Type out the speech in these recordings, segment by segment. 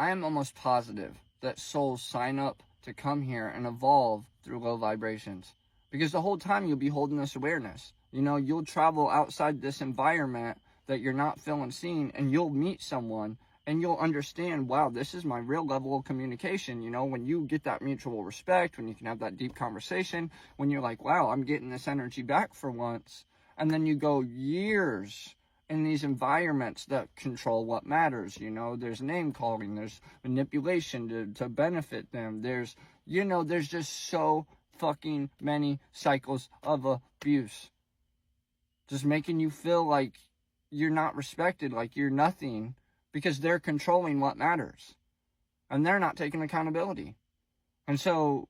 I am almost positive that souls sign up to come here and evolve through low vibrations. Because the whole time you'll be holding this awareness. You'll travel outside this environment that you're not feeling seen, and you'll meet someone and you'll understand, wow, this is my real level of communication. When you get that mutual respect, when you can have that deep conversation, when you're like, wow, I'm getting this energy back for once. And then you go years in these environments that control what matters. There's name calling, there's manipulation to benefit them. There's just so fucking many cycles of abuse. Just making you feel like you're not respected, like you're nothing, because they're controlling what matters. And they're not taking accountability. And so,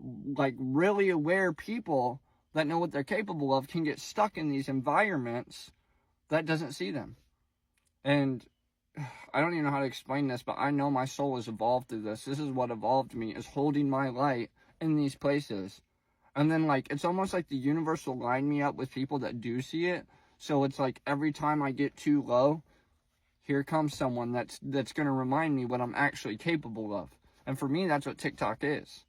really aware people that know what they're capable of can get stuck in these environments that doesn't see them. And I don't even know how to explain this, but I know my soul has evolved through this. This is what evolved me, is holding my light in these places. And then, it's almost like the universe will line me up with people that do see it. So it's like every time I get too low, here comes someone that's going to remind me what I'm actually capable of. And for me, that's what TikTok is.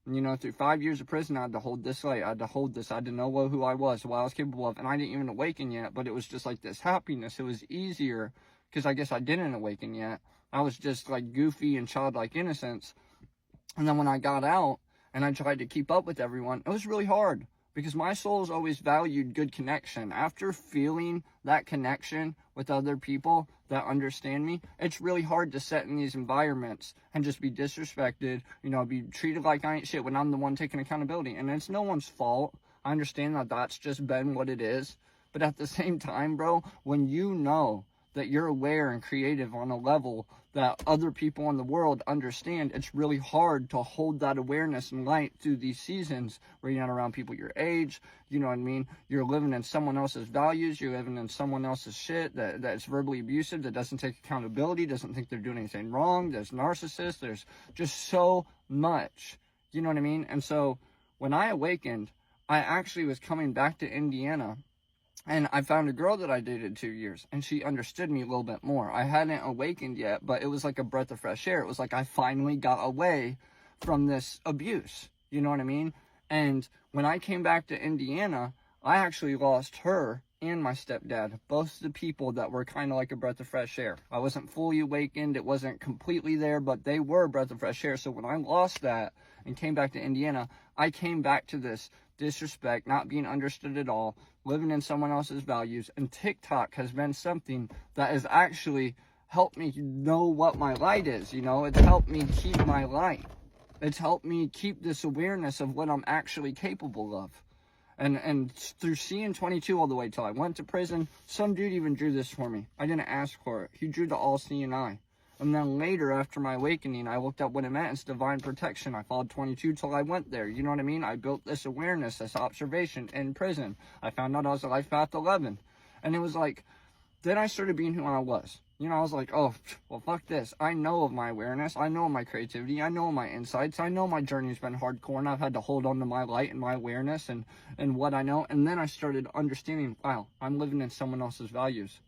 Through 5 years of prison, I had to hold this light. I had to hold this. I had to know who I was, what I was capable of. And I didn't even awaken yet, but it was just like this happiness. It was easier because I guess I didn't awaken yet. I was just goofy and childlike innocence. And then when I got out and I tried to keep up with everyone, it was really hard. Because my soul's always valued good connection. After feeling that connection with other people that understand me, it's really hard to sit in these environments and just be disrespected, be treated like I ain't shit when I'm the one taking accountability. And it's no one's fault. I understand that that's just been what it is. But at the same time, bro, when you know that you're aware and creative on a level that other people in the world understand, it's really hard to hold that awareness and light through these seasons where you're not around people your age. You know what I mean? You're living in someone else's values. You're living in someone else's shit that's verbally abusive, that doesn't take accountability, doesn't think they're doing anything wrong. There's narcissists. There's just so much. You know what I mean? And so when I awakened, I actually was coming back to Indiana. And I found a girl that I dated 2 years, and she understood me a little bit more. I hadn't awakened yet, but it was like a breath of fresh air. It was like I finally got away from this abuse. You know what I mean? And when I came back to Indiana, I actually lost her and my stepdad, both the people that were kind of like a breath of fresh air. I wasn't fully awakened. It wasn't completely there, but they were a breath of fresh air. So when I lost that and came back to Indiana, I came back to this disrespect, not being understood at all, living in someone else's values. And TikTok has been something that has actually helped me know what my light is. It's helped me keep my light. It's helped me keep this awareness of what I'm actually capable of. And through seeing 22 all the way till I went to prison, some dude even drew this for me. I didn't ask for it. He drew the all-seeing eye. And then later, after my awakening, I looked up what it meant. It's divine protection. I followed 22 till I went there. You know what I mean? I built this awareness, this observation in prison. I found out I was a life path 11. And it was then I started being who I was. I was like, oh, well, fuck this. I know of my awareness. I know of my creativity. I know of my insights. I know my journey's been hardcore, and I've had to hold on to my light and my awareness and what I know. And then I started understanding, wow, I'm living in someone else's values.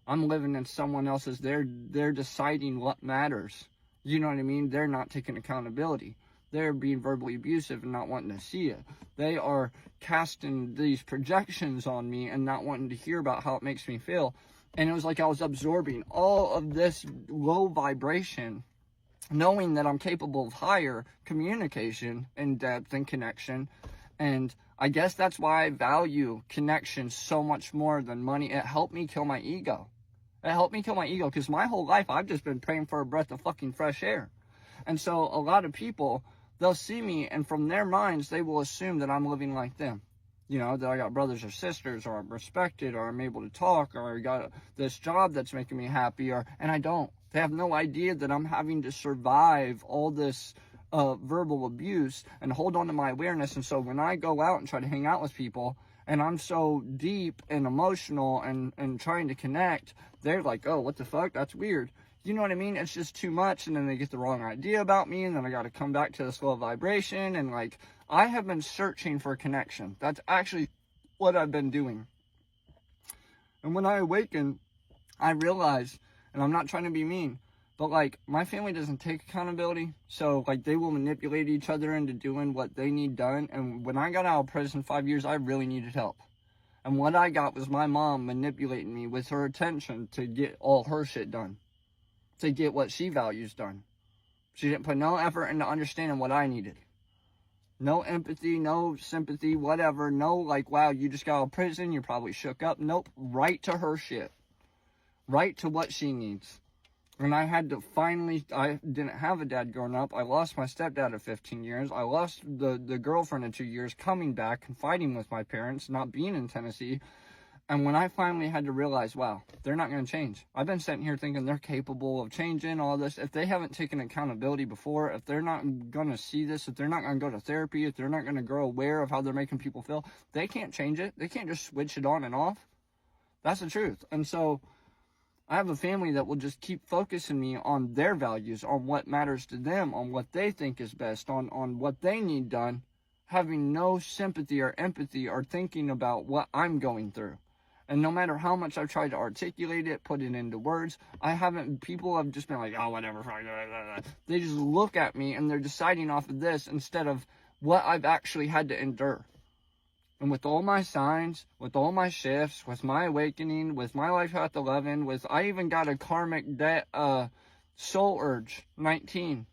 I'm living in someone else's. They're deciding what matters. You know what I mean? They're not taking accountability. They're being verbally abusive and not wanting to see it. They are casting these projections on me and not wanting to hear about how it makes me feel. And it was like I was absorbing all of this low vibration, knowing that I'm capable of higher communication and depth and connection. And I guess that's why I value connection so much more than money. It helped me kill my ego. It helped me kill my ego because my whole life I've just been praying for a breath of fucking fresh air. And so a lot of people, they'll see me and from their minds, they will assume that I'm living like them. That I got brothers or sisters, or I'm respected, or I'm able to talk, or I got this job that's making me happy, and I don't. They have no idea that I'm having to survive all this verbal abuse and hold on to my awareness. And so when I go out and try to hang out with people, and I'm so deep and emotional and trying to connect, they're like, oh, what the fuck? That's weird. You know what I mean? It's just too much, and then they get the wrong idea about me, and then I got to come back to this low vibration, and I have been searching for a connection. That's actually what I've been doing. And when I awakened, I realized, and I'm not trying to be mean, But, like, my family doesn't take accountability. So, like, they will manipulate each other into doing what they need done. And when I got out of prison 5 years, I really needed help. And what I got was my mom manipulating me with her attention to get all her shit done. To get what she values done. She didn't put no effort into understanding what I needed. No empathy, no sympathy, whatever. No, like, wow, you just got out of prison, you're probably shook up. Nope, right to her shit. Right to what she needs. And I had to finally, I didn't have a dad growing up. I lost my stepdad at 15 years. I lost the girlfriend at 2 years, coming back and fighting with my parents, not being in Tennessee. And when I finally had to realize, wow, they're not going to change. I've been sitting here thinking they're capable of changing all this. If they haven't taken accountability before, if they're not going to see this, if they're not going to go to therapy, if they're not going to grow aware of how they're making people feel, they can't change it. They can't just switch it on and off. That's the truth. And so I have a family that will just keep focusing me on their values, on what matters to them, on what they think is best, on what they need done, having no sympathy or empathy or thinking about what I'm going through. And no matter how much I've tried to articulate it, put it into words, people have just been like, oh, whatever. They just look at me and they're deciding off of this instead of what I've actually had to endure. And with all my signs, with all my shifts, with my awakening, with my life path 11, I even got a karmic debt, soul urge 19.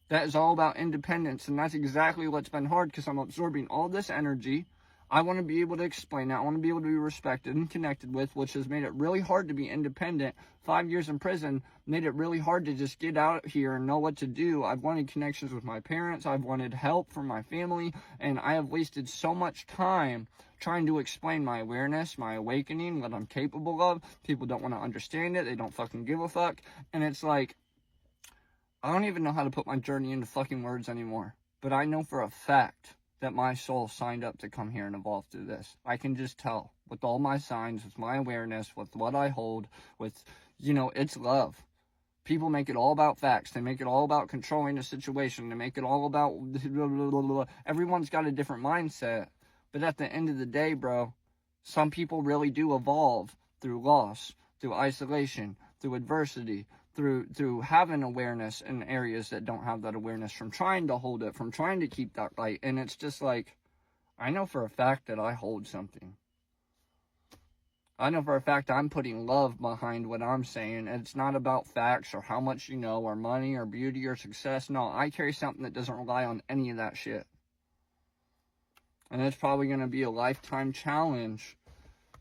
That is all about independence. And that's exactly what's been hard, because I'm absorbing all this energy. I want to be able to explain that. I want to be able to be respected and connected with, which has made it really hard to be independent. 5 years in prison made it really hard to just get out here and know what to do. I've wanted connections with my parents. I've wanted help from my family. And I have wasted so much time trying to explain my awareness, my awakening, what I'm capable of. People don't want to understand it. They don't fucking give a fuck. And it's like, I don't even know how to put my journey into fucking words anymore. But I know for a fact that my soul signed up to come here and evolve through this. I can just tell with all my signs, with my awareness, with what I hold, with, it's love. People make it all about facts. They make it all about controlling a situation. They make it all about blah, blah, blah, blah. Everyone's got a different mindset. But at the end of the day, bro, some people really do evolve through loss, through isolation, through adversity, through having awareness in areas that don't have that awareness, from trying to hold it, from trying to keep that light. And it's just like, I know for a fact that I hold something. I know for a fact I'm putting love behind what I'm saying. And it's not about facts or how much you know or money or beauty or success. No, I carry something that doesn't rely on any of that shit. And it's probably going to be a lifetime challenge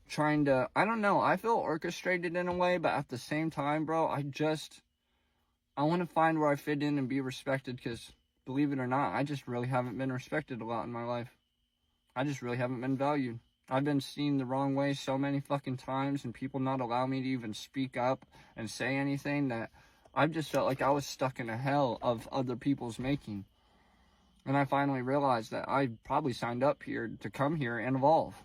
trying to, I don't know, I feel orchestrated in a way, but at the same time, bro, I want to find where I fit in and be respected, because believe it or not, I just really haven't been respected a lot in my life. I just really haven't been valued. I've been seen the wrong way so many fucking times, and people not allow me to even speak up and say anything, that I've just felt like I was stuck in a hell of other people's making. And I finally realized that I probably signed up here to come here and evolve.